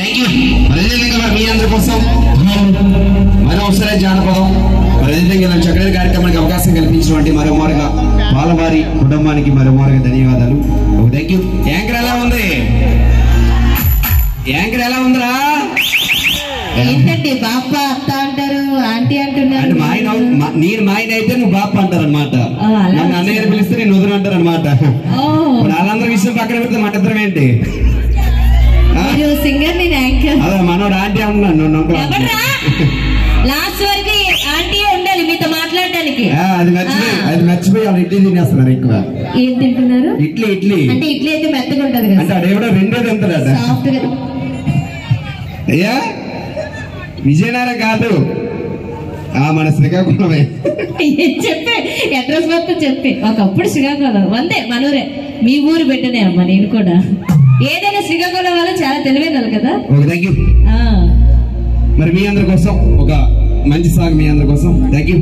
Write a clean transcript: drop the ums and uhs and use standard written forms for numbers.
Thank you. అదేవిధంగా మీ అందరి కోసం మరోసారి జానపదం అదేవిధంగా చక్కటి కార్యక్రమానికి అవకాశం కల్పించినటువంటి మరోమారుగా బాలవారి కుటుంబానికి మరోమారుగా ధన్యవాదాలు. Thank you. యాంకర్ ఎలా ఉంది? యాంకర్ ఎలా ఉందిరా? ఏంటండి బాప అత్త అంటారు, ఆంటీ అంటున్నారు. నేను మా ఆయన అయితే నువ్వు బాప అంటారు అనమాట. నన్ను అన్నయ్య పిలిస్తే నేను వదిన అంటారు అనమాట. వాళ్ళందరి విషయం పక్కన పెడితే మన ఇద్దరం ఏంటి? సింగర్ నేను యాంకర్. అదే మనోడు ఆంటీ అంటున్నాను. లాస్ట్ వరకు ఆంటీ ఉండాలి మీతో మాట్లాడడానికి. అది మర్చిపోయి వాళ్ళు ఇడ్లీ తినేస్తున్నారు ఎక్కువ. ఏం తింటున్నారు? ఇడ్లీ. ఇడ్లీ అంటే ఇడ్లీ అయితే మెత్తగా ఉంటది కదా. అంటే అదేవిడ రెండో తింటారట. అయ్యా విజయనగరం కాదు, మన శ్రీకాకుళమే. చెప్పే అడ్రస్ మొత్తం చెప్పి. ఒకప్పుడు శ్రీకాకుళం వందే మనూరే, మీ ఊరు బిడ్డనే అమ్మ. నేను కూడా ఏదైనా శ్రీకాకుళం వల్ల చాలా తెలివైన కదా. Thank you. మరి మీ అందరి కోసం ఒక మంచి సాంగ్ మీ అందరి కోసం. Thank you.